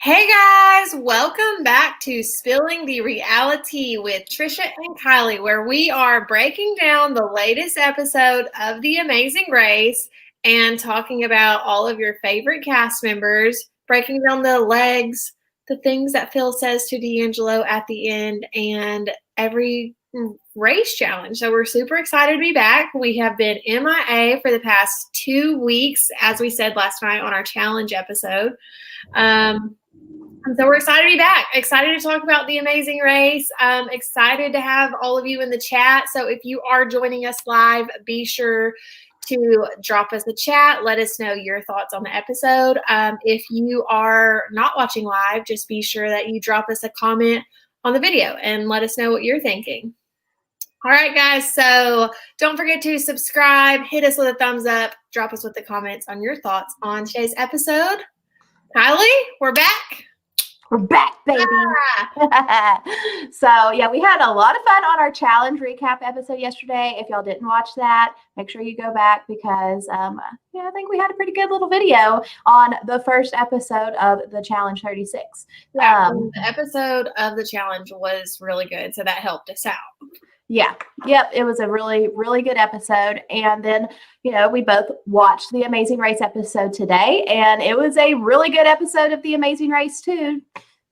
Hey guys, welcome back to Spilling the Reality with Trisha and Kiley, where we are breaking down the latest episode of The Amazing Race and talking about all of your favorite cast members, breaking down the legs, the things that Phil says to D'Angelo at the end, and every race challenge. So we're super excited to be back. We have been MIA for the past 2 weeks, as we said last night on our challenge episode. And so we're excited to be back, excited to talk about The Amazing Race, excited to have all of you in the chat. So if you are joining us live, be sure to drop us a chat. Let us know your thoughts on the episode. If you are not watching live, just be sure that you drop us a comment on the video and let us know what you're thinking. All right, guys, so don't forget to subscribe, hit us with a thumbs up, drop us with the comments on your thoughts on today's episode. Kylie, we're back. We're back, baby. So, yeah, we had a lot of fun on our challenge recap episode yesterday. If y'all didn't watch that, make sure you go back because, I think we had a pretty good little video on the first episode of the Challenge 36. The episode of the challenge was really good, so that helped us out. Yeah. Yep. It was a really, really good episode. And then, we both watched the Amazing Race episode today, and it was a really good episode of the Amazing Race too,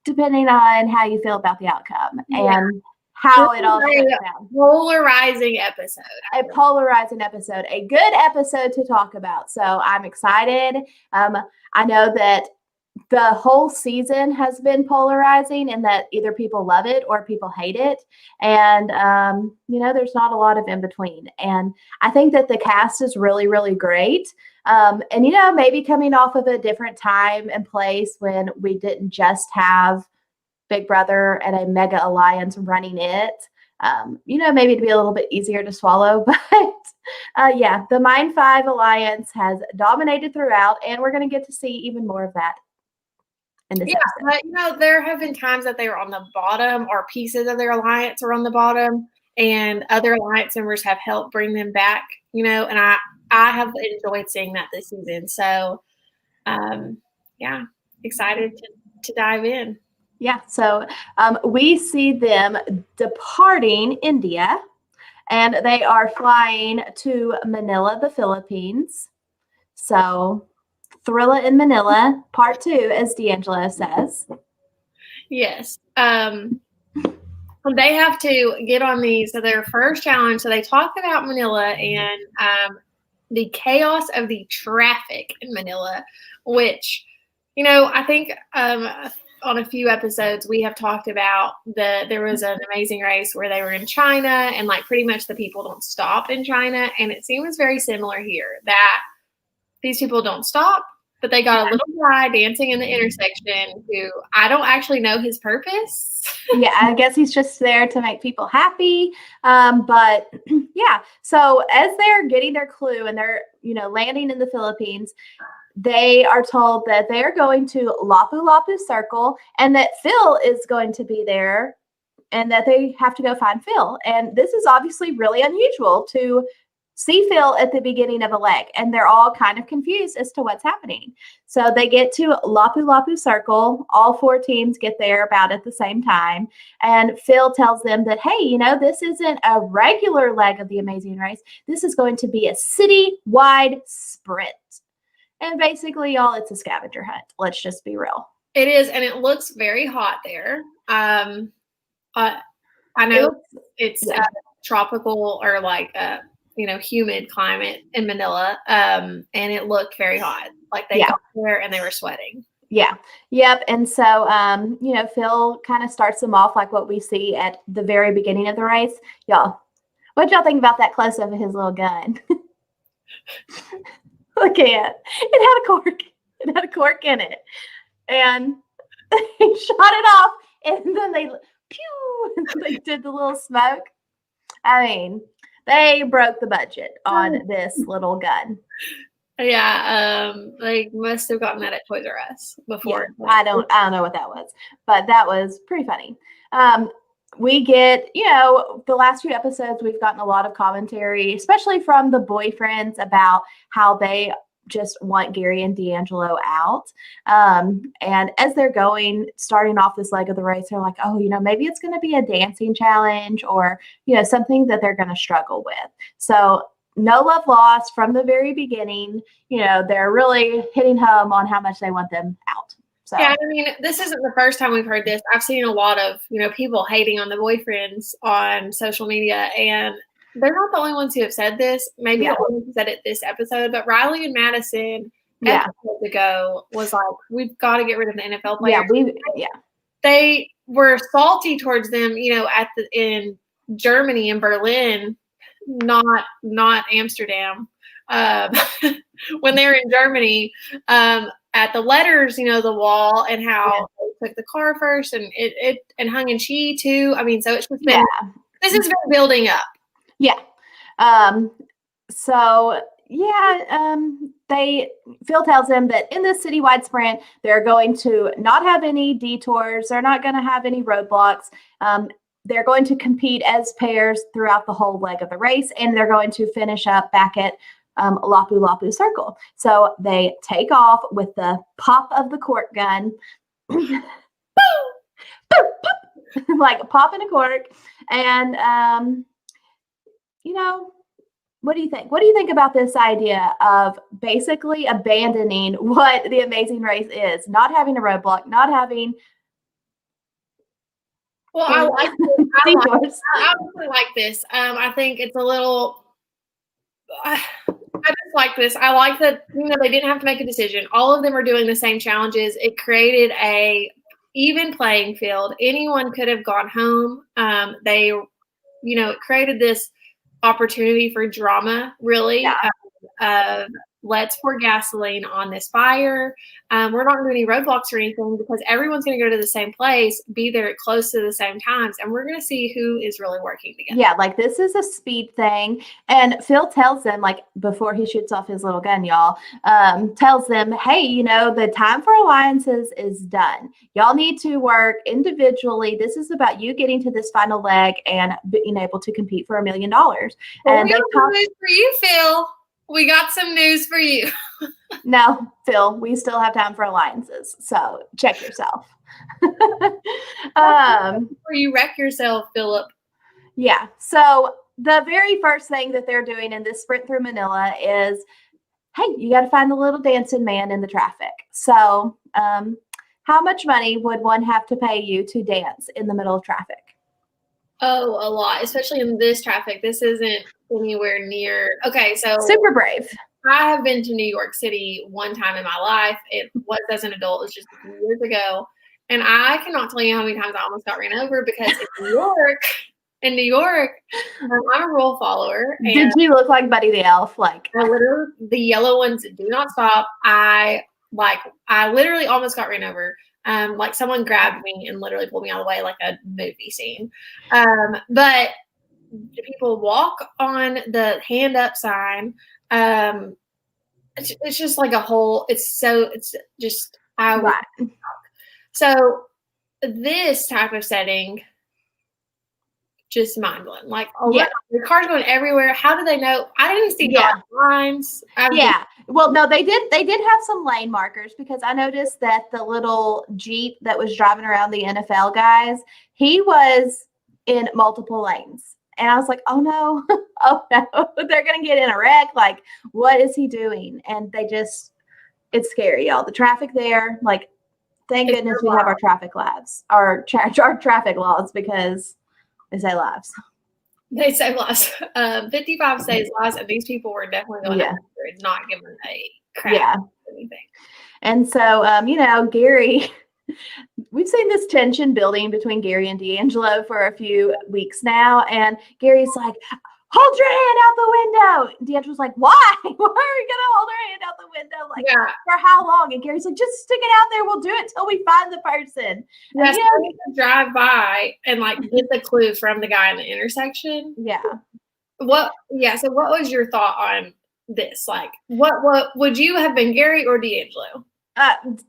depending on how you feel about the outcome and how it all shut down. Polarizing episode. A polarizing episode, a good episode to talk about. So I'm excited. I know that the whole season has been polarizing and that either people love it or people hate it. And, there's not a lot of in between. And I think that the cast is really, really great. And, maybe coming off of a different time and place when we didn't just have Big Brother and a mega alliance running it, maybe it'd be a little bit easier to swallow. But the Mind 5 alliance has dominated throughout, and we're going to get to see even more of that. But there have been times that they were on the bottom or pieces of their alliance are on the bottom and other alliance members have helped bring them back, and I have enjoyed seeing that this season. So, excited to dive in. Yeah. So we see them departing India and they are flying to Manila, the Philippines. So Thrilla in Manila, part 2, as D'Angelo says. Yes. They have to get on their first challenge. So they talk about Manila and the chaos of the traffic in Manila, which, I think on a few episodes we have talked about there was an Amazing Race where they were in China and pretty much the people don't stop in China. And it seems very similar here that these people don't stop, but they got a little guy dancing in the intersection who I don't actually know his purpose. Yeah, I guess he's just there to make people happy. But so as they're getting their clue and they're, landing in the Philippines, they are told that they are going to Lapu Lapu Circle and that Phil is going to be there and that they have to go find Phil. And this is obviously really unusual to see Phil at the beginning of a leg, and they're all kind of confused as to what's happening. So they get to Lapu Lapu Circle. All 4 teams get there about at the same time. And Phil tells them that, hey, this isn't a regular leg of the Amazing Race. This is going to be a city-wide sprint. And basically, y'all, it's a scavenger hunt. Let's just be real. It is, and it looks very hot there. I know it's tropical or humid climate in Manila, and it looked very hot. They got there and they were sweating. Yeah. Yep. And so, Phil kind of starts them off like what we see at the very beginning of the race. Y'all, what y'all think about that close up of his little gun? Look at it. It had a cork. It had a cork in it. And he shot it off. And then they did the little smoke. I mean, they broke the budget on this little gun. Yeah, they must have gotten that at Toys R Us before. Yeah, I don't know what that was, but that was pretty funny. We get, the last few episodes, we've gotten a lot of commentary, especially from the boyfriends about how they just want Gary and D'Angelo out. And as they're starting off this leg of the race, they're like, oh, maybe it's going to be a dancing challenge or, something that they're going to struggle with. So no love lost from the very beginning. They're really hitting home on how much they want them out. So. Yeah, I mean, this isn't the first time we've heard this. I've seen a lot of, people hating on the boyfriends on social media, and they're not the only ones who have said this. Maybe the only ones who said it this episode, but Riley and Madison episodes ago was like, we've got to get rid of the NFL players. They were salty towards them, in Germany, in Berlin, not Amsterdam. When they were in Germany, at the letters, the wall, and how they took the car first, and it hung in chi too. I mean, so it's just been this has been building up. Yeah. Phil tells them that in this citywide sprint, they're going to not have any detours. They're not going to have any roadblocks. They're going to compete as pairs throughout the whole leg of the race, and they're going to finish up back at Lapu Lapu Circle. So they take off with the pop of the cork gun, like popping a cork. And, what do you think? What do you think about this idea of basically abandoning what the Amazing Race is? Not having a roadblock, not having. Well, I like this. I really like this. I think it's a little. I just like this. I like that, they didn't have to make a decision. All of them are doing the same challenges. It created a even playing field. Anyone could have gone home. It created this opportunity for drama, really. Let's pour gasoline on this fire. We're not going to do any roadblocks or anything because everyone's going to go to the same place, be there close to the same times, and we're going to see who is really working together. Yeah, like this is a speed thing. And Phil tells them, like before he shoots off his little gun, y'all, tells them, hey, the time for alliances is done. Y'all need to work individually. This is about you getting to this final leg and being able to compete for $1 million. Well, and we have some news for you, Phil. We got some news for you. No, Phil, we still have time for alliances. So check yourself. Before you wreck yourself, Philip. Yeah. So the very first thing that they're doing in this sprint through Manila is, hey, you got to find the little dancing man in the traffic. So how much money would one have to pay you to dance in the middle of traffic? Oh, a lot, especially in this traffic. This isn't anywhere near. Okay, so super brave. I have been to New York City one time in my life. It was as an adult. It was just a few years ago. And I cannot tell you how many times I almost got ran over because in New York, I'm a rule follower. And did you look like Buddy the Elf? Like literally, the yellow ones do not stop. I literally almost got ran over. Like someone grabbed me and literally pulled me out of the way like a movie scene. But people walk on the hand up sign. It's just like right. So this type of setting, just mind blowing. Like, the cars going everywhere. How do they know? I didn't see lines. Well, no, they did have some lane markers because I noticed that the little Jeep that was driving around the NFL guys, he was in multiple lanes. And I was like, oh no, they're going to get in a wreck. Like, what is he doing? And it's scary, y'all. The traffic there, like, thank goodness we have our traffic laws, our traffic laws, because they save lives. They save lives. 55 saves lives, and these people were definitely going after it, not giving a crap or anything. And so, Gary, we've seen this tension building between Gary and D'Angelo for a few weeks now, and Gary's like, hold your hand out the window. D'Angelo's like, why? Why are we going to hold our hand out the window? Like, for how long? And Gary's like, just stick it out there. We'll do it till we find the person. Yes, we need to drive by and get the clue from the guy in the intersection. Yeah. So what was your thought on this? Like, what would you have been, Gary or D'Angelo?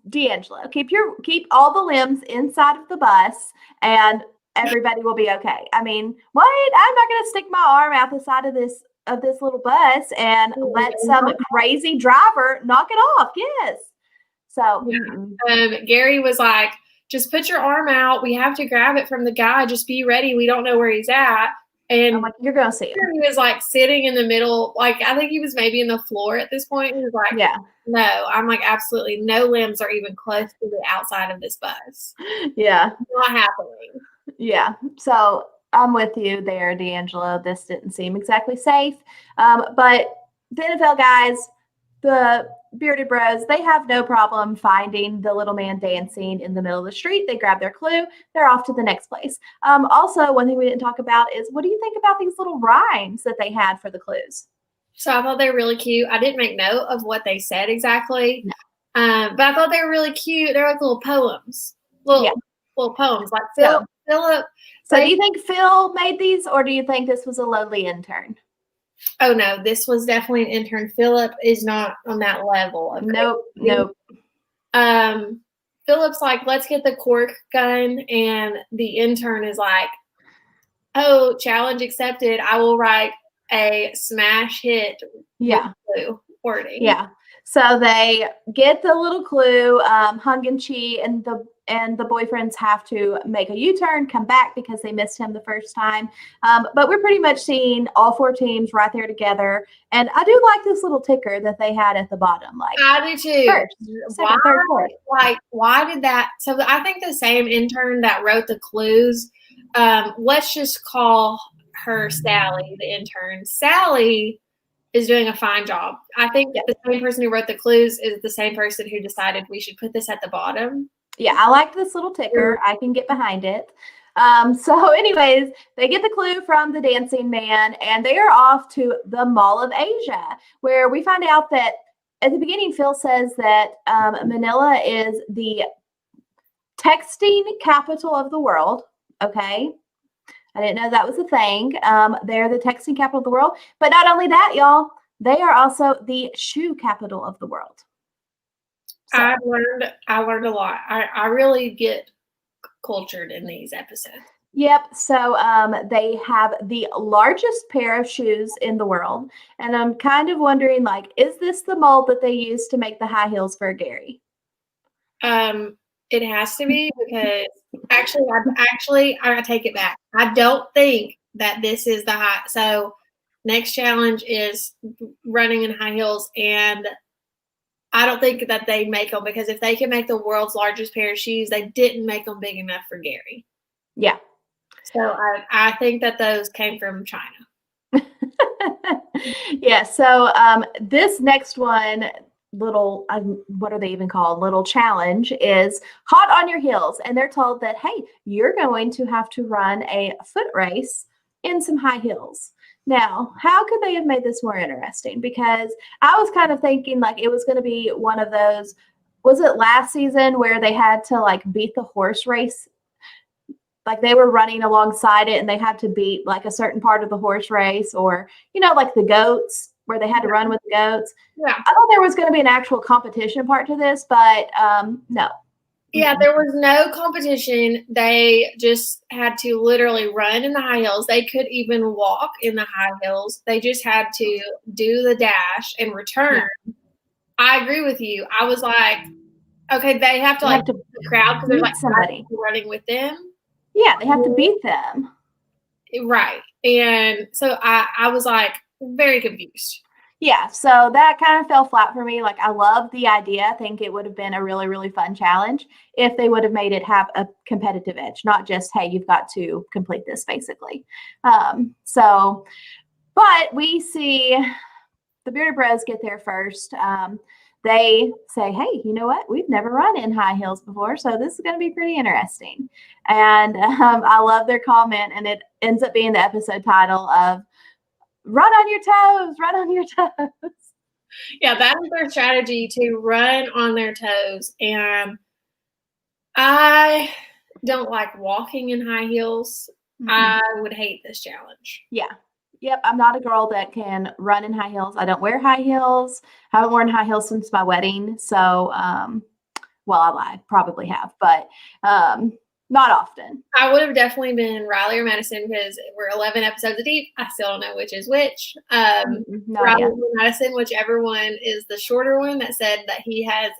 D'Angelo. Keep all the limbs inside of the bus and everybody will be okay. I mean, what? I'm not going to stick my arm out the side of this of this little bus and let some crazy driver knock it off. Yes. So Gary was like, just put your arm out. We have to grab it from the guy. Just be ready. We don't know where he's at. And I'm like, you're going to see him. He was like sitting in the middle. Like, I think he was maybe in the floor at this point. He was like, yeah. No. I'm like, absolutely no limbs are even close to the outside of this bus. Yeah. Not happening. Yeah. So I'm with you there, D'Angelo. This didn't seem exactly safe. But the NFL guys, the Bearded Bros, they have no problem finding the little man dancing in the middle of the street. They grab their clue. They're off to the next place. Also, one thing we didn't talk about is, what do you think about these little rhymes that they had for the clues? So I thought they were really cute. I didn't make note of what they said exactly. No. But I thought they were really cute. They're like little poems. Little poems. Like Philip. So do you think Phil made these, or do you think this was a lowly intern? Oh, no, this was definitely an intern. Philip is not on that level. Nope. Philip's like, let's get the cork gun. And the intern is like, oh, challenge accepted. I will write a smash hit clue wording. Yeah. So they get the little clue, Hung and Chi and the boyfriends have to make a U-turn, come back because they missed him the first time. But we're pretty much seeing all four teams right there together. And I do like this little ticker that they had at the bottom. Like, I do too. First, second, third, fourth. Like, why did that? So I think the same intern that wrote the clues, let's just call her Sally, the intern. Sally is doing a fine job. I think the same person who wrote the clues is the same person who decided we should put this at the bottom. Yeah, I like this little ticker. I can get behind it. So anyways, they get the clue from the dancing man, and they are off to the Mall of Asia, where we find out that at the beginning, Phil says that Manila is the texting capital of the world. Okay. I didn't know that was a thing. They're the texting capital of the world. But not only that, y'all, they are also the shoe capital of the world. So, I learned a lot. I really get cultured in these episodes. Yep. So they have the largest pair of shoes in the world. And I'm kind of wondering, like, is this the mold that they use to make the high heels for Gary? It has to be, because actually, I take it back. I don't think that this is the high. So next challenge is running in high heels, and I don't think that they make them, because if they can make the world's largest pair of shoes, they didn't make them big enough for Gary. Yeah. So I think that those came from China. Yeah. So this next one, little, what are they even called? Little challenge is hot on your heels. And they're told that, hey, you're going to have to run a foot race in some high heels. Now, how could they have made this more interesting? Because I was kind of thinking like it was going to be one of those, was it last season where they had to like beat the horse race? Like they were running alongside it and they had to beat like a certain part of the horse race, or, you know, like the goats where they had to run with the goats. Yeah. I thought there was going to be an actual competition part to this, but no. Yeah, there was no competition. They just had to literally run in the high heels. They could even walk in the high heels. They just had to do the dash and return. Yeah. I agree with you. I was like, okay, they have to like beat the crowd because there's like somebody running with them. Yeah, they have to beat them. Right. And so I was like very confused. Yeah, so that kind of fell flat for me. Like, I love the idea. I think it would have been a really, really fun challenge if they would have made it have a competitive edge, not just, hey, you've got to complete this, basically. But we see the Bearded Bros get there first. They say, hey, you know what? We've never run in high heels before, so this is going to be pretty interesting. And I love their comment, and it ends up being the episode title of Run on your toes, run on your toes. Yeah, that is their strategy, to run on their toes. And I don't like walking in high heels. Mm-hmm. I would hate this challenge. Yeah. Yep. I'm not a girl that can run in high heels. I don't wear high heels. I haven't worn high heels since my wedding. So, well, I probably have, but Not often. I would have definitely been Riley or Madison because we're 11 episodes deep. I still don't know which is which. Riley or Madison, whichever one is the shorter one, that said that he has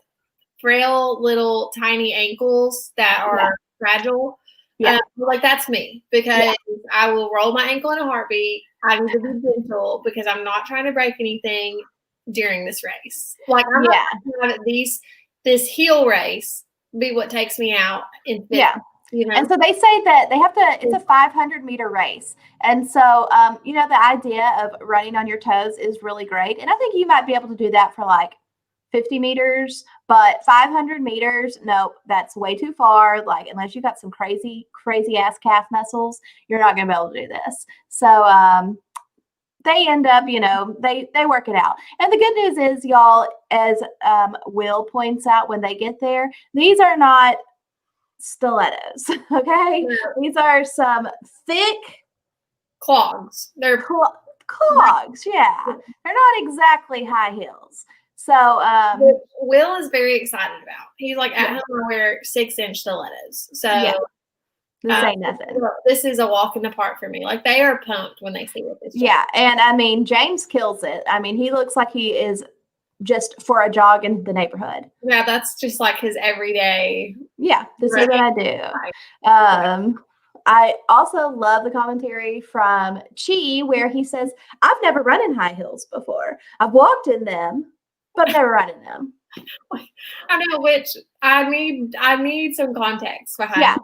frail little tiny ankles that are fragile. Yeah. Like that's me because I will roll my ankle in a heartbeat. I need to be gentle because I'm not trying to break anything during this race. Like I'm not trying to this heel race be what takes me out in fifth. Yeah. You know? And so they say that they have to, it's a 500-meter race. And so, you know, the idea of running on your toes is really great. And I think you might be able to do that for like 50 meters, but 500 meters, no, that's way too far. Like, unless you got some crazy ass calf muscles, you're not going to be able to do this. So, they end up, you know, they work it out. And the good news is, y'all, as Will points out when they get there, these are not stilettos, okay? Yeah. These are some thick clogs. They're clogs, yeah. They're not exactly high heels. So Will is very excited about. He's like, at home I wear 6-inch stilettos. So this ain't nothing. This is a walk in the park for me. Like they are pumped when they see what this is. Yeah, and I mean James kills it. I mean, he looks like he is just for a jog in the neighborhood. Yeah, that's just like his everyday. Yeah, this is what I do. I also love the commentary from Chi where he says, I've never run in high heels before. I've walked in them, but I've never run in them. I know, which I need some context behind.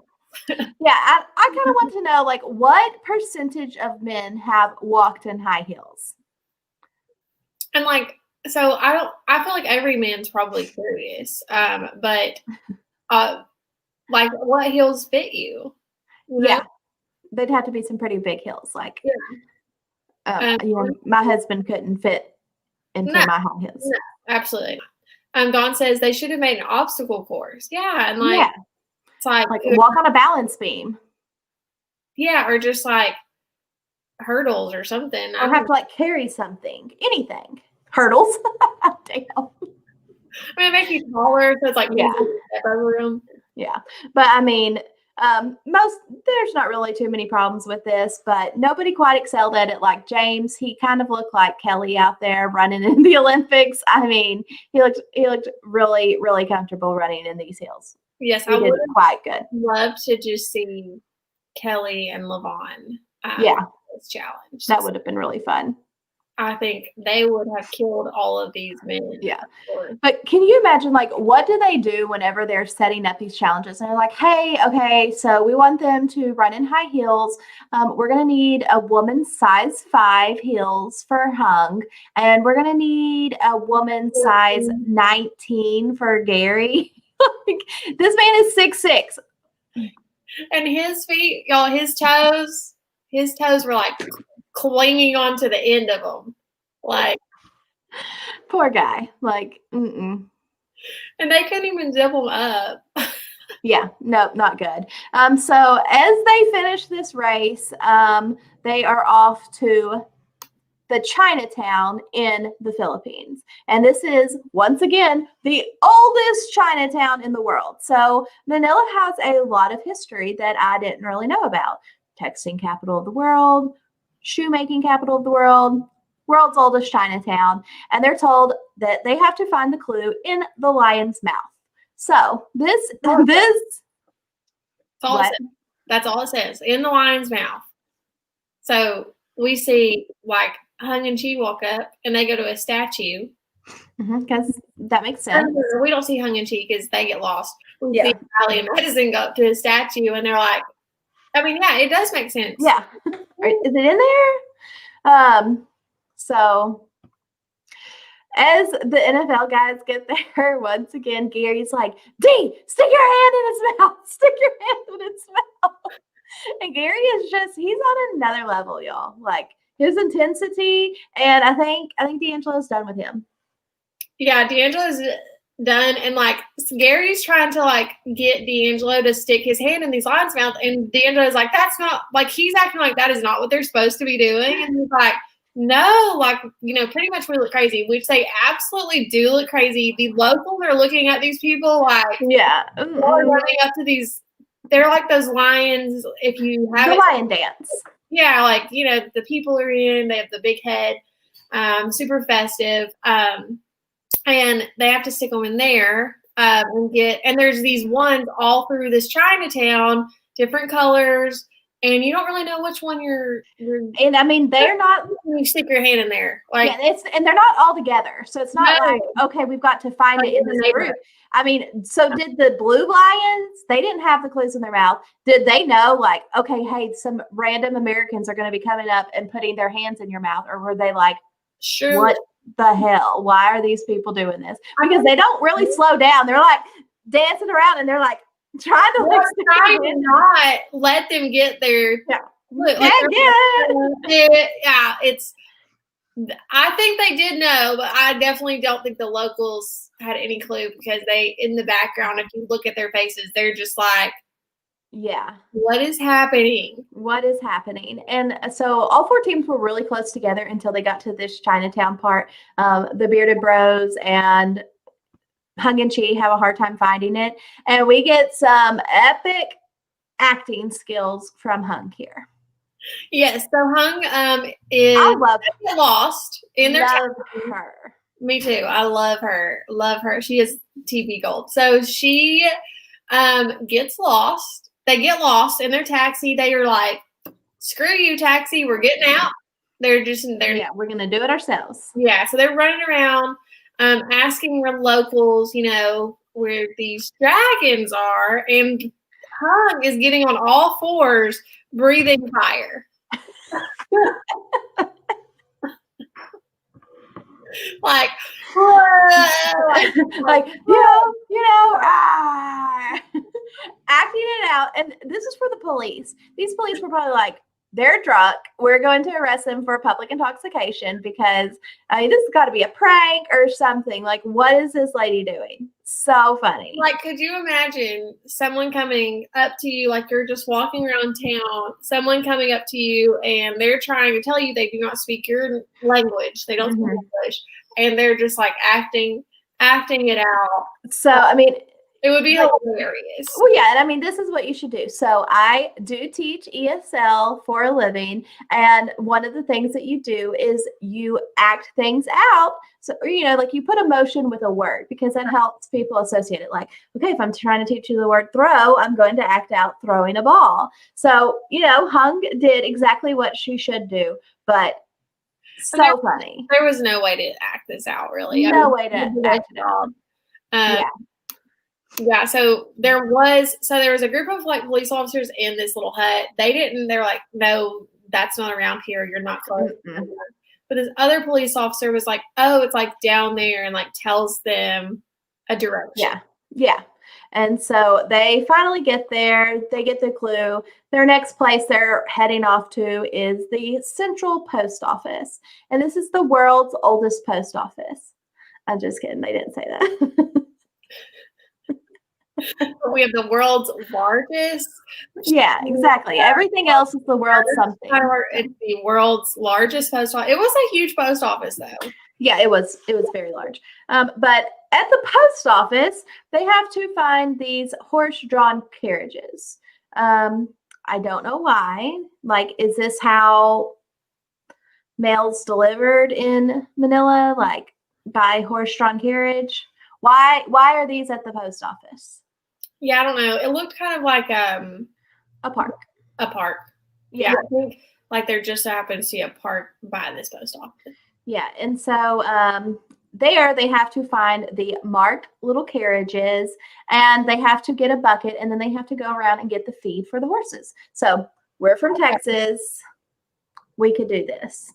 Yeah, I kind of want to know, like, what percentage of men have walked in high heels? And like, so I feel like every man's probably curious, but like what heels fit you? Yeah, they'd have to be some pretty big heels. Like, you know, my husband couldn't fit into my high heels. No, absolutely. Dawn says they should have made an obstacle course. Yeah, and like it's like walk on a balance beam. Yeah, or just like hurdles or something. Or have to like carry something, anything. Hurdles. Damn. I mean, make you taller, so it's like step over them. Yeah, but I mean, there's not really too many problems with this, but nobody quite excelled at it like James. He kind of looked like Kelly out there running in the Olympics. I mean, he looked really, really comfortable running in these heels. Yes, I would quite good. Love to just see Kelly and Levon. This challenge. That would have been really fun. I think they would have killed all of these men. Yeah. But can you imagine, like, what do they do whenever they're setting up these challenges? And they're like, hey, okay, so we want them to run in high heels. We're going to need a woman's size 5 heels for Hung. And we're going to need a woman's size 19 for Gary. Like, this man is 6'6". And his feet, y'all, his toes were like clinging onto the end of them, like poor guy. Like, And they couldn't even zip them up. Yeah, no, not good. So as they finish this race, they are off to the Chinatown in the Philippines. And this is, once again, the oldest Chinatown in the world. So Manila has a lot of history that I didn't really know about. Texting capital of the world, shoemaking capital of the world, world's oldest Chinatown. And they're told that they have to find the clue in the lion's mouth. So that's all it says, in the lion's mouth. So we see like Hung and Chi walk up and they go to a statue. Because that makes sense. We don't see Hung and Chi because they get lost. We see Riley and Madison go up to a statue and they're like, I mean, yeah, it does make sense. Yeah. Is it in there? So as the NFL guys get there, once again, Gary's like, D, stick your hand in his mouth. Stick your hand in his mouth. And Gary is he's on another level, y'all. Like, his intensity, and I think D'Angelo's done with him. Yeah, D'Angelo's done, and like Gary's trying to like get D'Angelo to stick his hand in these lions' mouth, and D'Angelo's like, that's not, like, he's acting like that is not what they're supposed to be doing, and he's like, no, like, you know, pretty much we look crazy, which they absolutely do look crazy. The locals are looking at these people like, yeah, running up to these they're like those lions. If you have the lion dance. Yeah, like, the people are in, they have the big head, super festive. And they have to stick them in there and there's these ones all through this Chinatown, different colors, and you don't really know which one you're and I mean, they're not. You stick your hand in there, like, yeah, and they're not all together, so it's not like, okay, we've got to find it in this group. I mean, so did the blue lions? They didn't have the clues in their mouth. Did they know, like, okay, hey, some random Americans are going to be coming up and putting their hands in your mouth, or were they like, sure, what the hell? Why are these people doing this? Because they don't really slow down. They're like dancing around, and they're like trying to not let them get their it's. I think they did know, but I definitely don't think the locals had any clue, because they, in the background, if you look at their faces, they're just like, yeah, what is happening? What is happening? And so all 4 teams were really close together until they got to this Chinatown part. The Bearded Bros and Hung and Chi have a hard time finding it. And we get some epic acting skills from Hung here. Yes, so Hung is I love lost in their love her. Me too. I love her. Love her. She is TV gold. So she gets lost. They get lost in their taxi. They are like, screw you, taxi. We're getting out. They're we're gonna do it ourselves. Yeah. So they're running around, asking the locals, where these dragons are, and Hung is getting on all fours, breathing fire. like acting it out. And this is for the police. These police were probably like, they're drunk. We're going to arrest them for public intoxication, because this has got to be a prank or something. Like, what is this lady doing? So funny. Like, could you imagine someone coming up to you, like you're just walking around town, someone coming up to you and they're trying to tell you they do not speak your language. They don't speak English. And they're just like acting it out. So, I mean, it would be hilarious. Well, yeah, and I mean, this is what you should do. So I do teach ESL for a living, and one of the things that you do is you act things out. So, like you put emotion with a word, because that helps people associate it. Like, okay, if I'm trying to teach you the word throw, I'm going to act out throwing a ball. So, Hung did exactly what she should do, but so funny. There was no way to act this out, really. No way to act it out. Yeah, so there was a group of like police officers in this little hut. They're like, no, that's not around here. You're not close. Mm-hmm. But this other police officer was like, oh, it's like down there, and like tells them a direction. Yeah. And so they finally get there. They get the clue. Their next place they're heading off to is the Central Post Office. And this is the world's oldest post office. I'm just kidding. They didn't say that. We have the world's largest. Yeah, exactly. Everything else is the world's something. It's the world's largest post office. It was a huge post office, though. Yeah, it was very large. But at the post office, they have to find these horse-drawn carriages. I don't know why. Like, is this how mail's delivered in Manila? Like, by horse-drawn carriage? Why are these at the post office? Yeah, I don't know. It looked kind of like a park. A park. Yeah, I think like there just happens to be a park by this post office. Yeah, and so there they have to find the marked little carriages, and they have to get a bucket, and then they have to go around and get the feed for the horses. So we're from Texas. We could do this.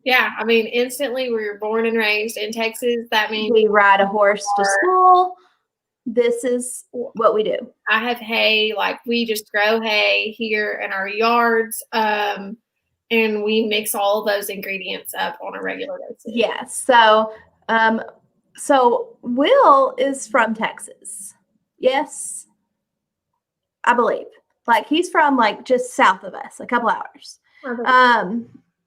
Yeah, I mean, instantly we were born and raised in Texas. That means we ride a horse to school. This is what we do. I have hay, like we just grow hay here in our yards, and we mix all of those ingredients up on a regular basis. Yeah. So Will is from Texas. Yes, I believe. Like he's from like just south of us, a couple hours.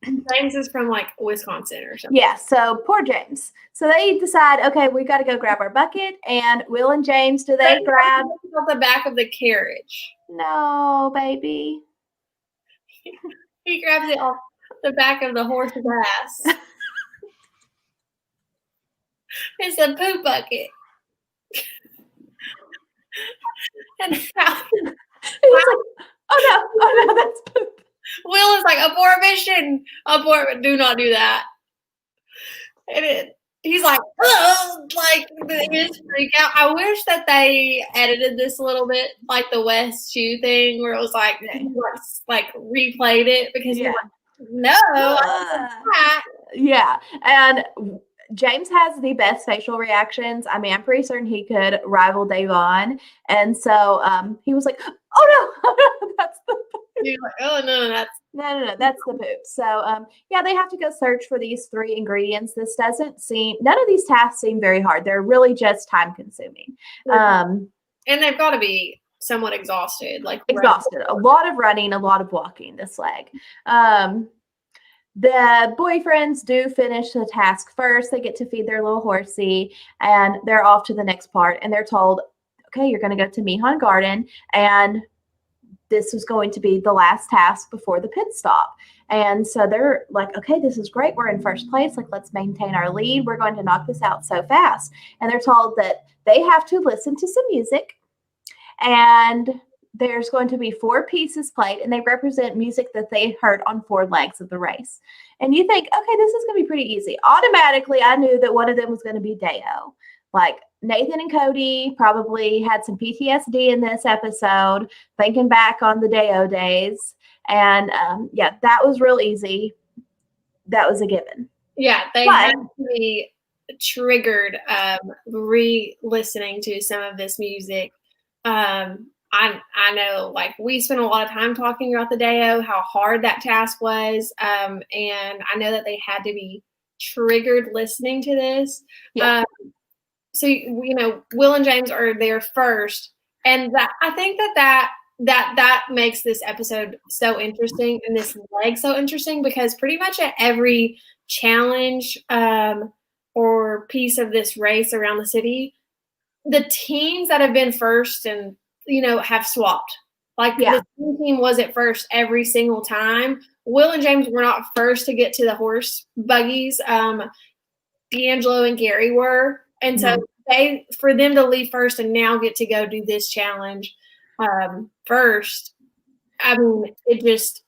James is from like Wisconsin or something. Yeah, so poor James. So they decide, okay, we got to go grab our bucket. And Will and James, do they grab? Off the back of the carriage. No, baby. He grabs it off the back of the horse's ass. It's a poop bucket. And he's like, oh no, that's poop. Will is like, abort mission, abort, do not do that. And he's like, like his freak out. I wish that they edited this a little bit, like the West Shoe thing, where it was like, like replayed it because you're like, no, yeah, and James has the best facial reactions. I mean, I'm pretty certain he could rival Davon. And so he was like, oh no, that's the poop. You're like, oh no, that's the poop. So yeah, they have to go search for these 3 ingredients. This doesn't seem, none of these tasks seem very hard. They're really just time consuming. And they've got to be somewhat exhausted. Like exhausted. A lot of running, a lot of walking this leg. The boyfriends do finish the task first. They get to feed their little horsey, and they're off to the next part. And they're told, okay, you're going to go to Mihan Garden, and this is going to be the last task before the pit stop. And so they're like, okay, this is great. We're in first place. Like, let's maintain our lead. We're going to knock this out so fast. And they're told that they have to listen to some music, and there's going to be 4 pieces played, and they represent music that they heard on 4 legs of the race. And you think, okay, this is going to be pretty easy. Automatically, I knew that one of them was going to be Deo. Like, Nathan and Cody probably had some PTSD in this episode, thinking back on the Deo days. And yeah, that was real easy. That was a given. Yeah, they had to be triggered re-listening to some of this music. I know, like, we spent a lot of time talking about the Deo, how hard that task was, and I know that they had to be triggered listening to this. Yeah. So, you know, Will and James are there first, and that I think that makes this episode so interesting and this leg so interesting, because pretty much at every challenge or piece of this race around the city, the teams that have been first and, you know, have swapped. Like, the team was at first every single time. Will and James were not first to get to the horse buggies. D'Angelo and Gary were. And so for them to leave first and now get to go do this challenge first, I mean, it just,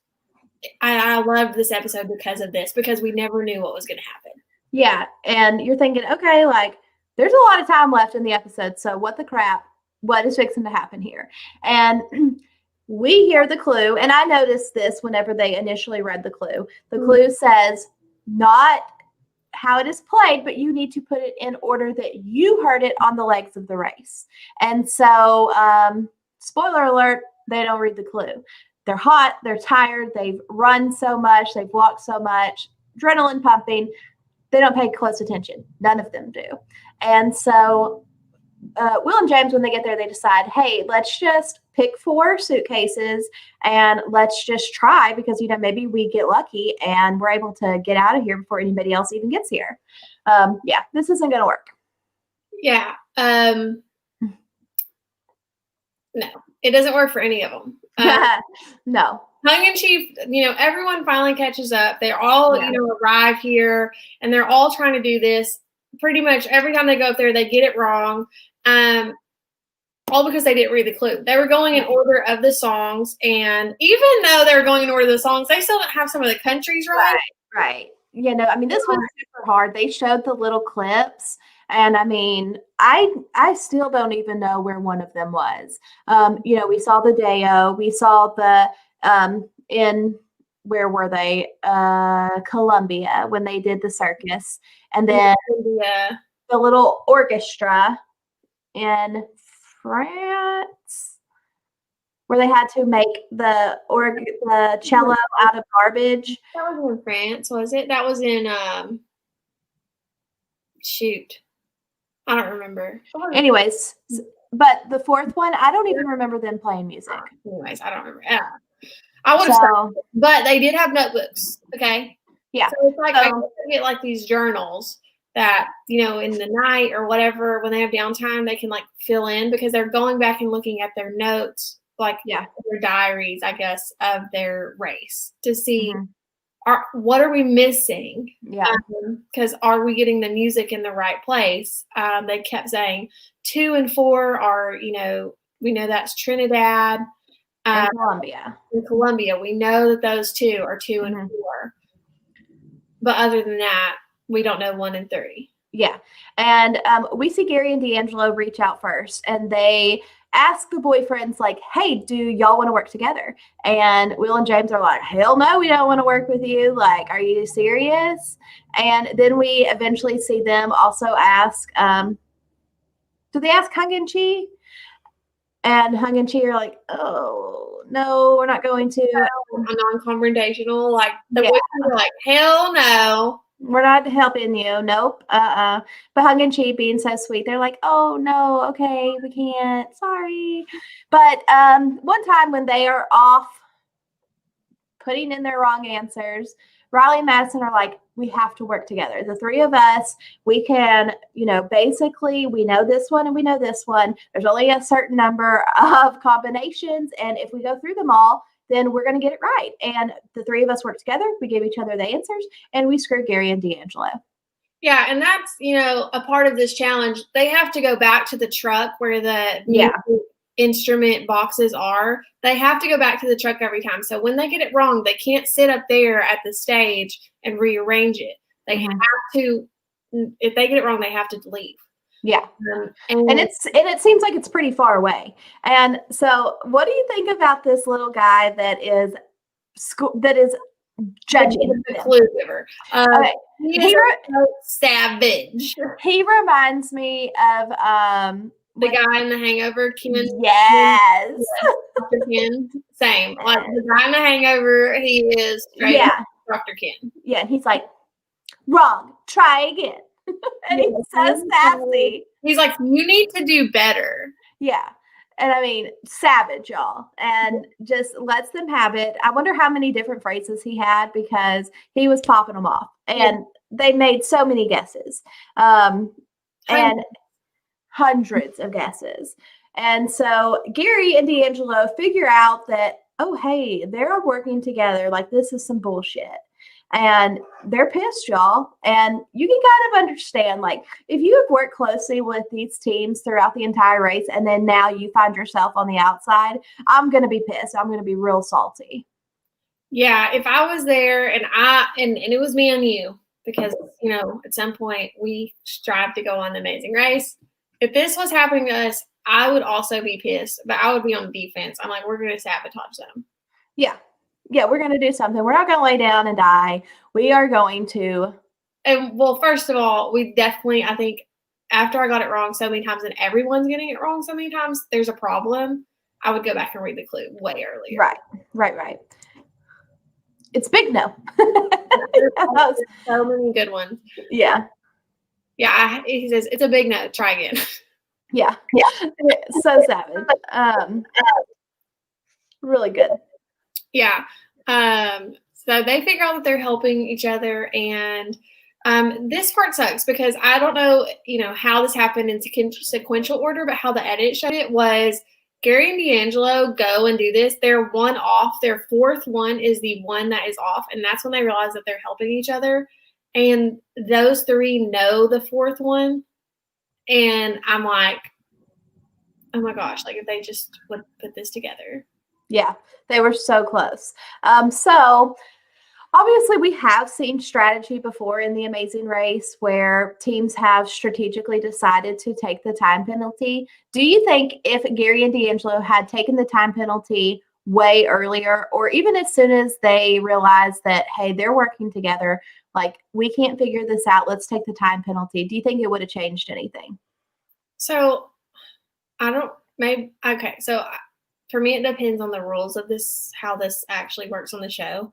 I loved this episode because of this, because we never knew what was going to happen. Yeah. And you're thinking, okay, like, there's a lot of time left in the episode, so what the crap? What is fixing to happen here? And we hear the clue, and I noticed this whenever they initially read the clue. The clue says not how it is played, but you need to put it in order that you heard it on the legs of the race. And so, spoiler alert, they don't read the clue. They're hot, they're tired, they've run so much, they've walked so much, adrenaline pumping. They don't pay close attention. None of them do. And so Will and James, when they get there, they decide, hey, let's just pick 4 suitcases and let's just try, because, you know, maybe we get lucky and we're able to get out of here before anybody else even gets here. Yeah, this isn't going to work. Yeah. No, it doesn't work for any of them. No. Tongue in cheek, you know, everyone finally catches up. They're all, you know, arrive here, and they're all trying to do this. Pretty much every time they go up there, they get it wrong. All because they didn't read the clue. They were going in order of the songs, and even though they were going in order of the songs, they still didn't have some of the countries right. Right. You know, I mean, this was super hard. They showed the little clips, and I mean, I still don't even know where one of them was. You know, we saw the Deo, we saw the in where were they? Colombia, when they did the circus, and then the little orchestra in France, where they had to make the cello out of garbage. That was in France, was it? That was in shoot, I don't remember. Anyways, but the 4th one, I don't even remember them playing music. Anyways, I don't remember. I would have, but they did have notebooks. Okay, Yeah. So it's like I get like these journals that, you know, in the night or whatever, when they have downtime, they can like fill in because they're going back and looking at their notes, like their diaries, I guess, of their race to see what are we missing? Yeah. Because are we getting the music in the right place? They kept saying 2 and 4 are, you know, we know that's Trinidad. And Colombia. In Colombia, we know that those 2 are 2 and 4. But other than that, we don't know 1 and 3. Yeah. And we see Gary and D'Angelo reach out first, and they ask the boyfriends, like, hey, do y'all want to work together? And Will and James are like, hell no, we don't want to work with you. Like, are you serious? And then we eventually see them also ask, do they ask Hung and Chi? And Hung and Chi are like, oh, no, we're not going to. Non-confrontational. Like, the boyfriends are like, hell no. We're not helping you. Nope. But Hung and Chi being so sweet, they're like, oh, no, okay, we can't. Sorry. But one time when they are off putting in their wrong answers, Riley and Madison are like, we have to work together. The 3 of us, we can, you know, basically we know this one and we know this one. There's only a certain number of combinations. And if we go through them all, then we're going to get it right. And the 3 of us work together. We give each other the answers, and we screw Gary and D'Angelo. Yeah, and that's, you know, a part of this challenge. They have to go back to the truck where the instrument boxes are. They have to go back to the truck every time. So when they get it wrong, they can't sit up there at the stage and rearrange it. They have to, if they get it wrong, they have to leave. Yeah. And it seems like it's pretty far away. And so what do you think about this little guy that is judging? The clue giver. Okay. He's savage. He reminds me of the guy in The Hangover, Ken. Yes. Dr. Ken. Same. Like the guy in The Hangover, he is straight Dr. Ken. Yeah, and he's like, wrong. Try again. And he's so sassy. He's like, you need to do better. Yeah. And I mean, savage, y'all. And just lets them have it. I wonder how many different phrases he had because he was popping them off. And they made so many guesses. And hundreds of guesses. And so Gary and D'Angelo figure out that, oh, hey, they're working together. Like, this is some bullshit. And they're pissed, y'all. And you can kind of understand, like, if you have worked closely with these teams throughout the entire race and then now you find yourself on the outside, I'm going to be pissed. I'm going to be real salty. Yeah, if I was there and it was me and you, because, you know, at some point we strive to go on the Amazing Race. If this was happening to us, I would also be pissed, but I would be on defense. I'm like, we're going to sabotage them. Yeah. Yeah, we're going to do something. We're not going to lay down and die. We are going to. And well, first of all, we definitely, I think, after I got it wrong so many times and everyone's getting it wrong so many times, there's a problem. I would go back and read the clue way earlier. Right. It's big no. There's so many good ones. Yeah. Yeah, he says, it's a big no. Try again. Yeah. So savage. Really good. Yeah. So they figure out that they're helping each other. And this part sucks because I don't know, you know, how this happened in sequential order, but how the edit showed it was Gary and D'Angelo go and do this. They're one off. Their fourth one is the one that is off. And that's when they realize that they're helping each other. And those 3 know the fourth one. And I'm like, oh my gosh, like if they just would put this together. Yeah, they were so close. So obviously we have seen strategy before in the Amazing Race where teams have strategically decided to take the time penalty. Do you think if Gary and D'Angelo had taken the time penalty way earlier, or even as soon as they realized that, hey, they're working together, like, we can't figure this out, let's take the time penalty, do you think it would have changed anything? So so for me, it depends on the rules of this, how this actually works on the show.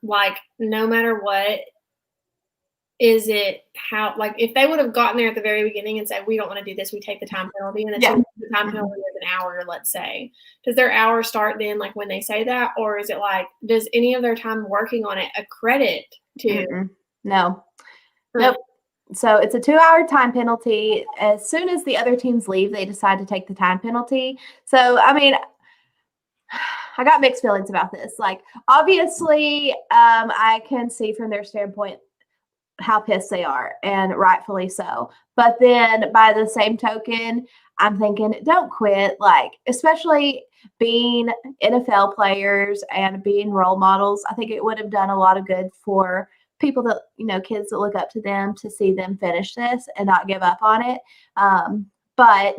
Like, no matter what, is it how, like, if they would have gotten there at the very beginning and said, we don't want to do this, we take the time penalty, and the time penalty is an hour, let's say, does their hour start then, like, when they say that? Or is it like, does any of their time working on it accredit too. No. Really? Nope. So it's a 2-hour time penalty. As soon as the other teams leave, they decide to take the time penalty. So, I mean, I got mixed feelings about this. Like, obviously, I can see from their standpoint how pissed they are, and rightfully so. But then by the same token, I'm thinking, don't quit. Like, especially being NFL players and being role models, I think it would have done a lot of good for people that, kids that look up to them, to see them finish this and not give up on it. But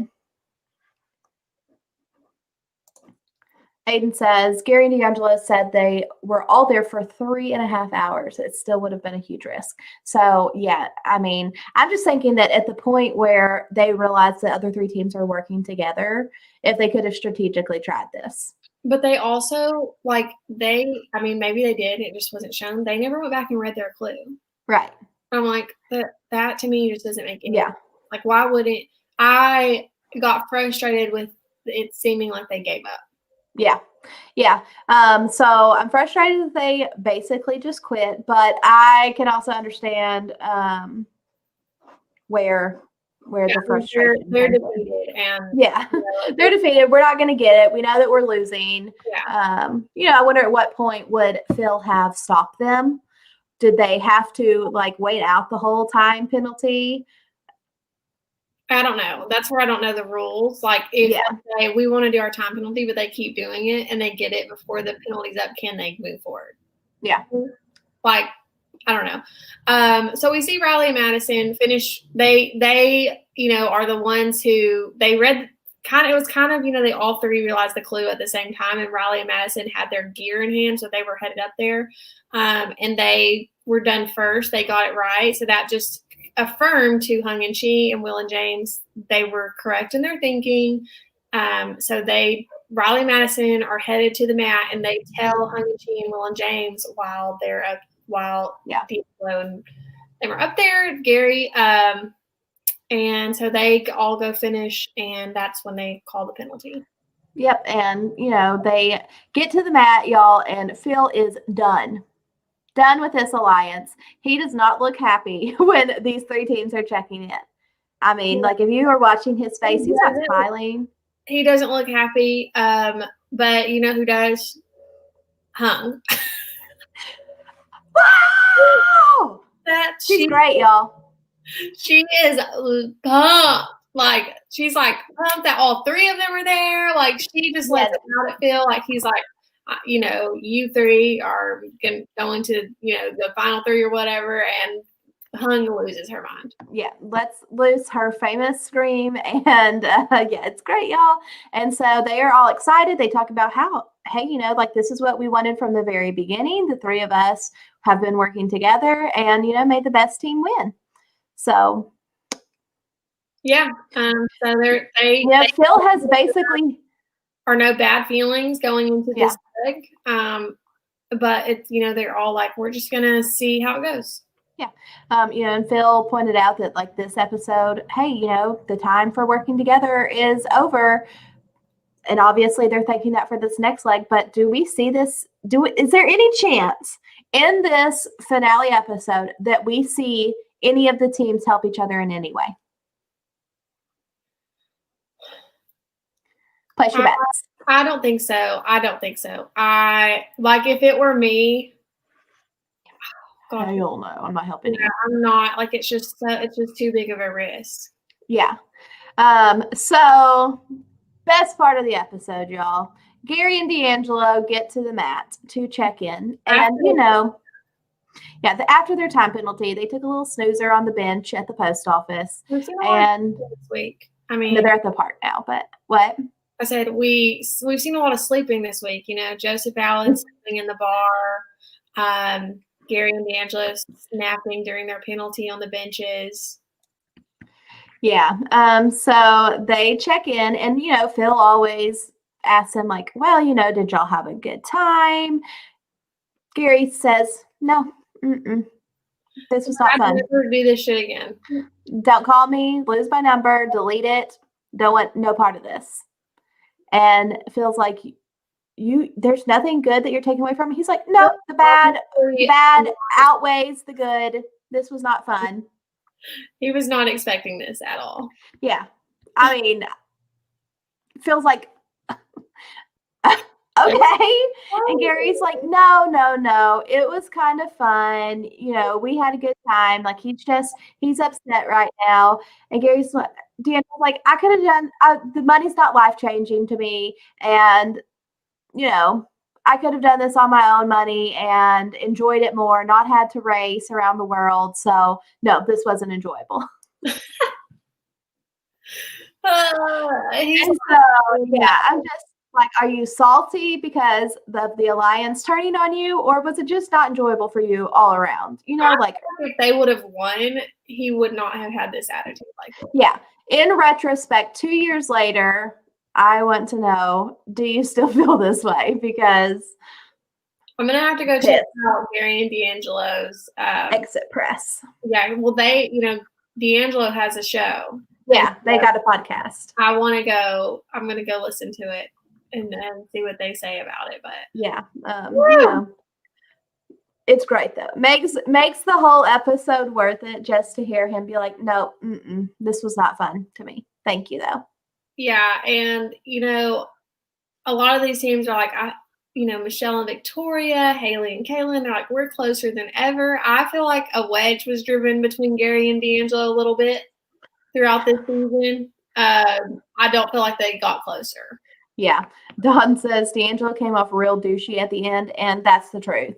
Aiden says, Gary and D'Angelo said they were all there for 3.5 hours. It still would have been a huge risk. So, yeah, I mean, I'm just thinking that at the point where they realized the other 3 teams are working together, if they could have strategically tried this. But they also, maybe they did. It just wasn't shown. They never went back and read their clue. Right. I'm like, that to me just doesn't make any sense. Yeah. Like, why wouldn't I got frustrated with it seeming like they gave up. Yeah. Yeah. So I'm frustrated that they basically just quit, but I can also understand where the frustration. They're defeated, and they're defeated. We're not going to get it. We know that we're losing. Yeah. I wonder at what point would Phil have stopped them? Did they have to wait out the whole time penalty? I don't know. That's where I don't know the rules. Like, if they say we want to do our time penalty, but they keep doing it and they get it before the penalty's up, can they move forward? Yeah. I don't know. So we see Riley and Madison finish. They are the ones who they read it was they all 3 realized the clue at the same time, and Riley and Madison had their gear in hand, so they were headed up there. And they were done first. They got it right. So that just affirmed to Hung and Chi and Will and James they were correct in their thinking. So Riley and Madison are headed to the mat, and they tell Hung and Chi and Will and James while they're up, D'Angelo and they were up there, Gary. And so they all go finish, and that's when they call the penalty. Yep. And, they get to the mat, y'all, and Phil is done with this alliance. He does not look happy when these 3 teams are checking in. I mean, if you are watching his face, he's not smiling. He doesn't look happy. But you know who does? Hung. Wow! She's great, y'all. She is pumped. She's pumped that all 3 of them are there. She just lets it out Phil. He's you 3 are going to go into, the final 3 or whatever. And Hung loses her mind. Yeah, let's lose her famous scream. And it's great, y'all. And so they are all excited. They talk about how, hey, this is what we wanted from the very beginning. The 3 of us have been working together and, made the best team win. So. Yeah. So they Phil has basically. Are no bad feelings going into this leg. But it's, they're all we're just going to see how it goes. Yeah. And Phil pointed out that this episode, hey, the time for working together is over. And obviously they're thinking that for this next leg, but do we see this? Is there any chance in this finale episode that we see any of the teams help each other in any way? Place your bets. I don't think so. If it were me, God, hell no, I'm not helping you. I'm not. It's just too big of a risk. Yeah. So best part of the episode, y'all. Gary and D'Angelo get to the mat to check in, and after their time penalty, they took a little snoozer on the bench at the post office. And this week, they're at the park now. But what? I said we've seen a lot of sleeping this week. Joseph Allen sleeping in the bar. Gary and D'Angelo napping during their penalty on the benches. Yeah. So they check in, and Phil always asks them did y'all have a good time? Gary says, no. This was not fun. Never do this shit again. Don't call me. Lose my number. Delete it. Don't want no part of this. And Phil's like, there's nothing good that you're taking away from it. He's like, no, the bad outweighs the good. This was not fun. He was not expecting this at all. Yeah. I mean, feels like, okay. And Gary's like, no. It was kind of fun. You know, we had a good time. Like, he's upset right now. And Gary's like, D'Angelo's like, I could have done, the money's not life-changing to me. And, you know, I could have done this on my own money and enjoyed it more, not had to race around the world. So, no, this wasn't enjoyable. And so, yeah, I'm just like, are you salty because of the alliance turning on you, or was it just not enjoyable for you all around? You know, like, if they would have won, he would not have had this attitude like this. Yeah. In retrospect, 2 years later, I want to know, do you still feel this way? Because I'm gonna have to go check out Gary and D'Angelo's exit press. Yeah, well, they, you know, D'Angelo has a show. Yeah, they got a podcast. I'm gonna go listen to it and see what they say about it. But yeah, you know, it's great though. Makes the whole episode worth it just to hear him be like, no, this was not fun to me. Thank you though. Yeah, and you know, a lot of these teams are like, Michelle and Victoria, Haley and Kaylin, they're like, we're closer than ever. I feel like a wedge was driven between Gary and D'Angelo a little bit throughout this season. I don't feel like they got closer. Yeah. Dawn says D'Angelo came off real douchey at the end, and that's the truth.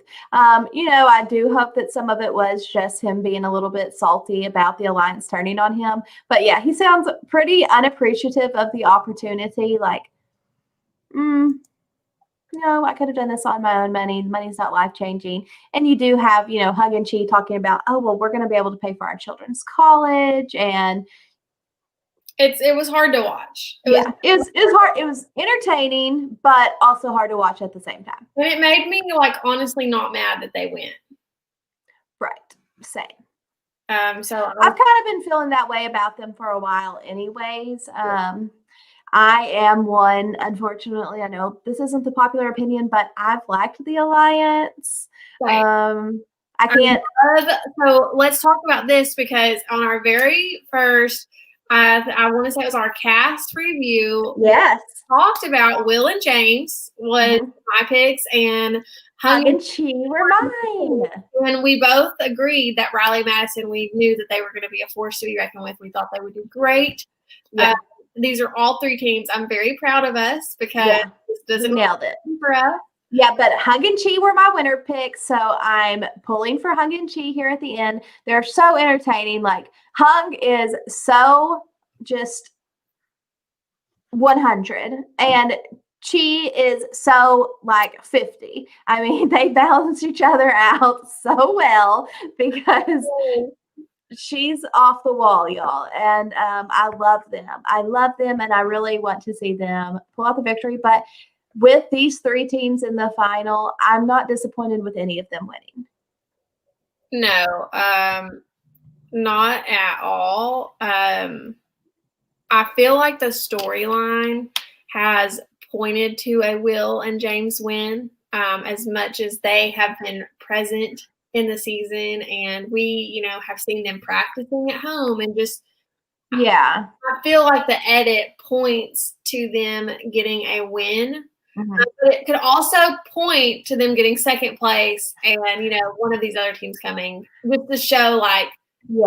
You know, I do hope that some of it was just him being a little bit salty about the alliance turning on him. But yeah, he sounds pretty unappreciative of the opportunity. Like, no, I could have done this on my own money. Money's not life-changing. And you do have, you know, Hug and Chi talking about, oh, well, we're going to be able to pay for our children's college. And it was hard to watch. It was hard. It was entertaining, but also hard to watch at the same time. And it made me, like, honestly not mad that they went. Right. Same. So I've kind of been feeling that way about them for a while anyways. I am one, unfortunately, I know this isn't the popular opinion, but I've liked the alliance. Right. I can't. So let's talk about this, because on our very first, I want to say it was our cast review. Yes. We talked about Will and James was my picks, and Hug and Chi were mine. And we both agreed that Riley Madison, we knew that they were going to be a force to be reckoned with. We thought they would do great. Yeah. These are all three teams. I'm very proud of us because this doesn't nailed it for us. Yeah, but Hug and Chi were my winner picks, so I'm pulling for Hug and Chi here at the end. They're so entertaining. Like, Hug is so just 100, and Chi is so like 50. I mean, they balance each other out so well because she's off the wall, y'all. And I love them, and I really want to see them pull out the victory. But with these three teams in the final, I'm not disappointed with any of them winning. No, not at all. I feel like the storyline has pointed to a Will and James win, as much as they have been present in the season, and we, you know, have seen them practicing at home, and just I feel like the edit points to them getting a win. But it could also point to them getting second place, and you know, one of these other teams coming with the show. Like, you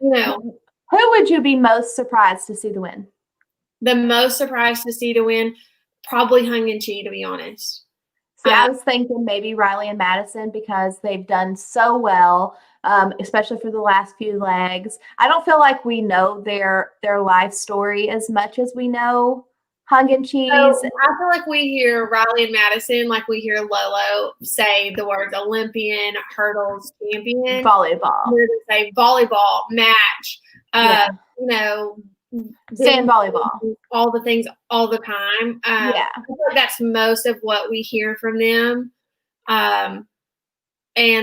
know, who would you be most surprised to see the win? The most surprised to see to win, probably Hung and Chi, to be honest. See, I was thinking maybe Riley and Madison, because they've done so well, especially for the last few legs. I don't feel like we know their life story as much as we know Hung and Chi's. So I feel like we hear Riley and Madison, like we hear Lolo say the words Olympian, hurdles, champion, volleyball. We're to say volleyball, match, you know, sand volleyball, all the things all the time. I feel like that's most of what we hear from them. And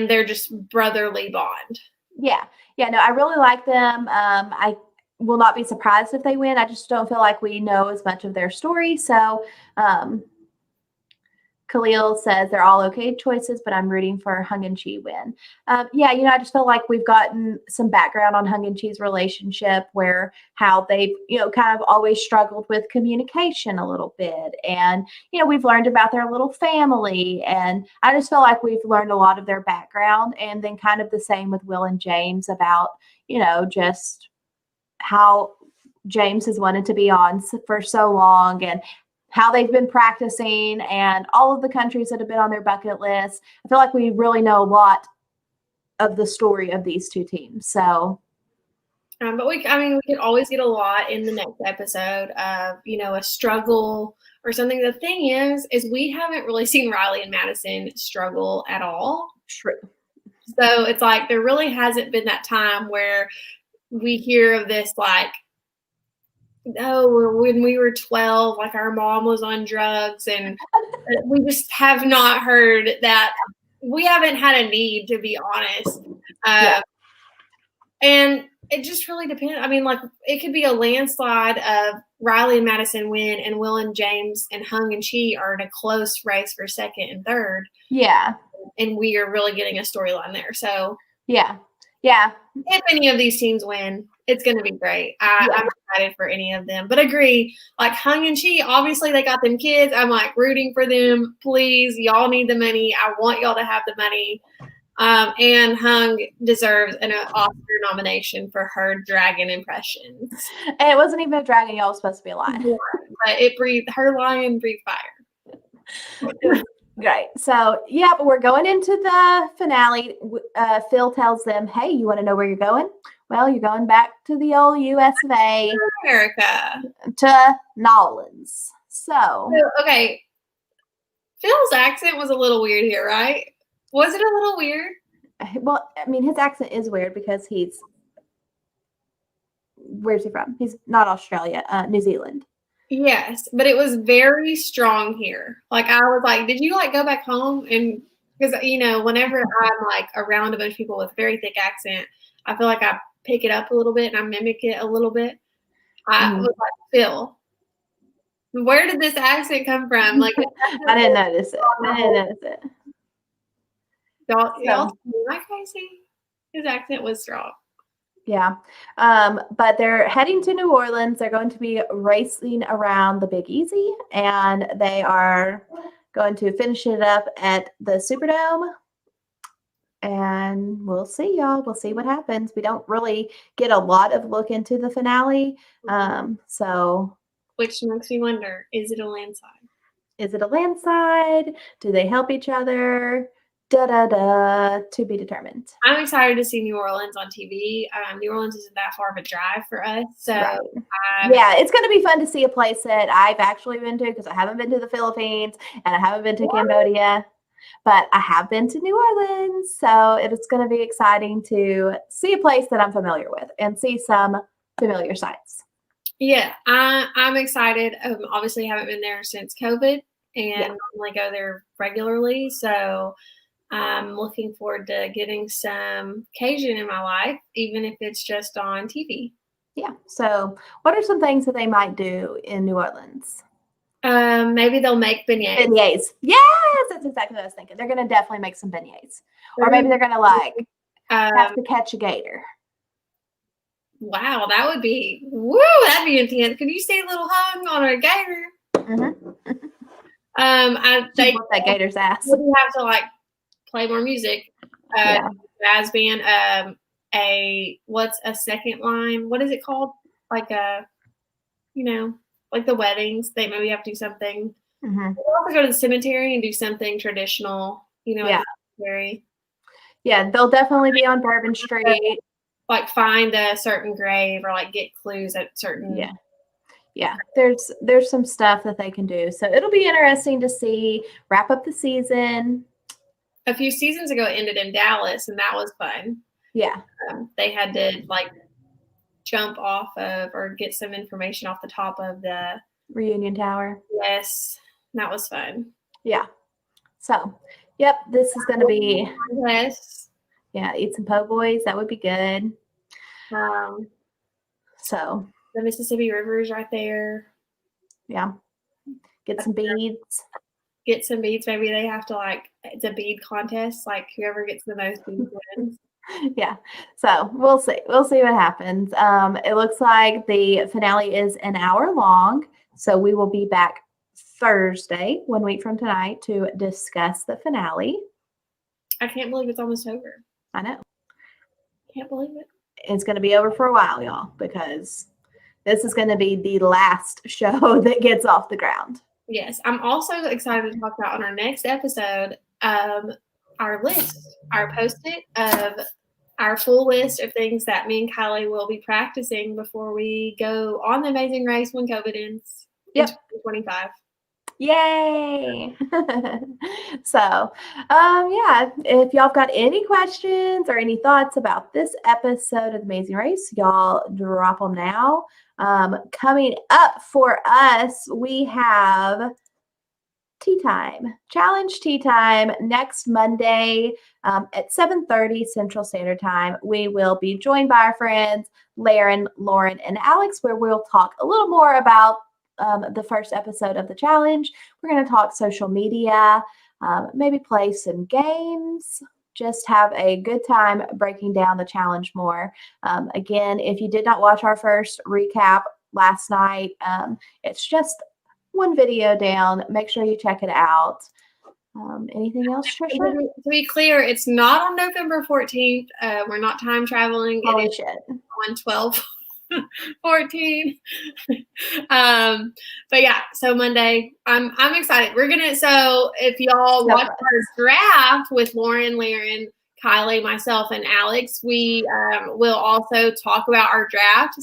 they're just brotherly bond. Yeah, no, I really like them. I will not be surprised if they win. I just don't feel like we know as much of their story. So Khalil says they're all okay choices, but I'm rooting for Hung and Chi win. Yeah, I just feel like we've gotten some background on Hung and Chi's relationship, where how they've, kind of always struggled with communication a little bit. And, we've learned about their little family. And I just feel like we've learned a lot of their background. And then kind of the same with Will and James about, just how James has wanted to be on for so long, and how they've been practicing, and all of the countries that have been on their bucket list. I feel like we really know a lot of the story of these two teams. So, but we could always get a lot in the next episode of, a struggle or something. The thing is we haven't really seen Riley and Madison struggle at all. True. So it's like there really hasn't been that time where we hear of this, like, oh, when we were 12, like our mom was on drugs, and we just have not heard that. We haven't had a need, to be honest. And it just really depends. I mean, like, it could be a landslide of Riley and Madison win, and Will and James and Hung and Chi are in a close race for second and third. Yeah. And we are really getting a storyline there. So, yeah. If any of these teams win, it's going to be great. I'm excited for any of them. But agree, like Hung and Chi, obviously they got them kids. I'm like rooting for them. Please, y'all need the money. I want y'all to have the money. And Hung deserves an Oscar nomination for her dragon impressions. And it wasn't even a dragon. Y'all was supposed to be a lion. Yeah, but her lion breathed fire. Great. So, but we're going into the finale. Phil tells them, hey, you want to know where you're going? Well, you're going back to the old US of A. America. To Nolans. So, okay. Phil's accent was a little weird here, right? Was it a little weird? Well, I mean, his accent is weird because where's he from? He's not Australia, New Zealand. Yes, but it was very strong here. Like, I was like, did you, like, go back home? And because, whenever I'm, like, around a bunch of people with very thick accent, I feel like I pick it up a little bit and I mimic it a little bit. I was like, Phil, where did this accent come from? Like, I didn't notice it. Y'all am I crazy? His accent was strong. Yeah. But they're heading to New Orleans. They're going to be racing around the Big Easy, and they are going to finish it up at the Superdome. And we'll see, y'all. We'll see what happens. We don't really get a lot of look into the finale. Which makes me wonder, is it a landslide? Is it a landslide? Do they help each other? To be determined. I'm excited to see New Orleans on TV. New Orleans isn't that far of a drive for us. So, right. It's going to be fun to see a place that I've actually been to, because I haven't been to the Philippines and I haven't been to Cambodia, but I have been to New Orleans. So it's going to be exciting to see a place that I'm familiar with and see some familiar sights. Yeah, I'm excited. Obviously, haven't been there since COVID and only go there regularly. So I'm looking forward to getting some Cajun in my life, even if it's just on TV. Yeah. So what are some things that they might do in New Orleans? Maybe they'll make beignets. Beignets. Yes, that's exactly what I was thinking. They're going to definitely make some beignets. Or maybe they're going to have to catch a gator. Wow, that'd be intense. Could you see a little Hung on a gator? Mm-hmm. I think that gator's ass. We have to play more music. Jazz band. What's a second line? What is it called? Like like the weddings. They maybe have to do something. Mm-hmm. We'll also go to the cemetery and do something traditional. Yeah, they'll definitely be on Bourbon Street. Like find a certain grave or get clues at certain. Yeah. There's some stuff that they can do. So it'll be interesting to see wrap up the season. A few seasons ago, it ended in Dallas, and that was fun. Yeah. They had to jump off of or get some information off the top of the reunion tower. Yes, that was fun. Yeah. So, yep, this is going to be. Yes. Yeah, eat some po' boys. That would be good. So the Mississippi River is right there. Yeah. Get some beads. get some beads. Maybe they have to it's a bead contest. Like whoever gets the most beads wins. Yeah. So we'll see. We'll see what happens. It looks like the finale is an hour long. So we will be back Thursday, 1 week from tonight, to discuss the finale. I can't believe it's almost over. I know. Can't believe it. It's going to be over for a while, y'all, because this is going to be the last show that gets off the ground. Yes. I'm also excited to talk about on our next episode, our list, our post-it of our full list of things that me and Kylie will be practicing before we go on the Amazing Race when COVID ends. Yep. In 2025. Yay! So, yeah, if y'all got any questions or any thoughts about this episode of The Amazing Race, y'all drop them now. Coming up for us, we have tea time, challenge tea time next Monday at 7:30 Central Standard Time. We will be joined by our friends Laren, Lauren, and Alex, where we'll talk a little more about the first episode of the challenge. We're going to talk social media, maybe play some games, just have a good time breaking down the challenge more. Again, if you did not watch our first recap last night, it's just one video down. Make sure you check it out. Anything else, Trisha? To be clear, it's not on November 14th. We're not time traveling. Holy it is shit. On 12/14. But yeah, so Monday, I'm excited. So if y'all watch our draft with Lauren, Laren, Kylie, myself, and Alex, we will also talk about our draft,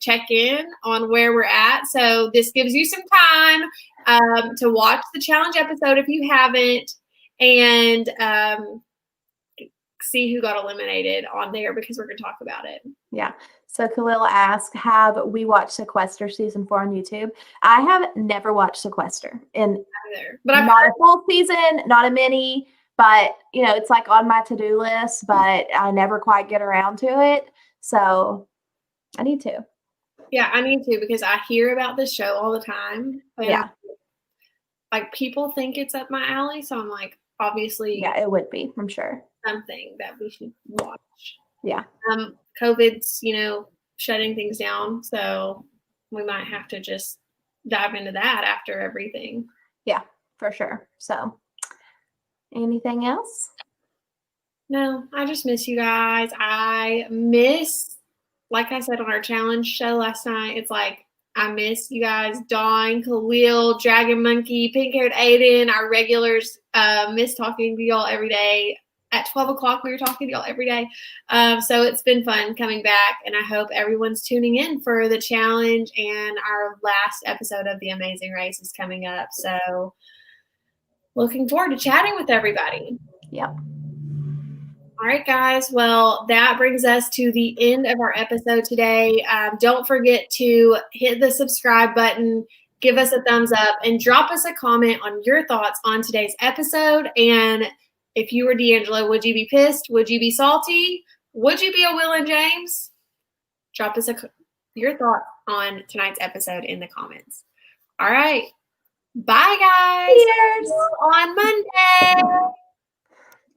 check in on where we're at. So this gives you some time to watch the challenge episode if you haven't, and see who got eliminated on there, because we're going to talk about it. Yeah. So Khalil asked, have we watched Sequester season 4 on YouTube? I have never watched Sequester. And but not a full season, not a mini, but it's like on my to-do list, but I never quite get around to it. So I need to. Yeah, I need to, because I hear about this show all the time. Yeah. Like people think it's up my alley. So I'm like, obviously. Yeah, it would be, I'm sure. Something that we should watch. Yeah. COVID's, shutting things down. So we might have to just dive into that after everything. Yeah, for sure. So anything else? No, I just miss you guys. I miss, like I said on our challenge show last night, it's like, I miss you guys, Dawn, Khalil, Dragon Monkey, Pink-Haired Aiden, our regulars. Miss talking to y'all every day. At 12 o'clock, we were talking to y'all every day. So it's been fun coming back, and I hope everyone's tuning in for the challenge, and our last episode of The Amazing Race is coming up. So looking forward to chatting with everybody. Yep. All right, guys. Well, that brings us to the end of our episode today. Don't forget to hit the subscribe button, give us a thumbs up, and drop us a comment on your thoughts on today's episode. And if you were D'Angelo, would you be pissed? Would you be salty? Would you be a Will and James? Drop us your thoughts on tonight's episode in the comments. All right. Bye, guys. Cheers. On Monday.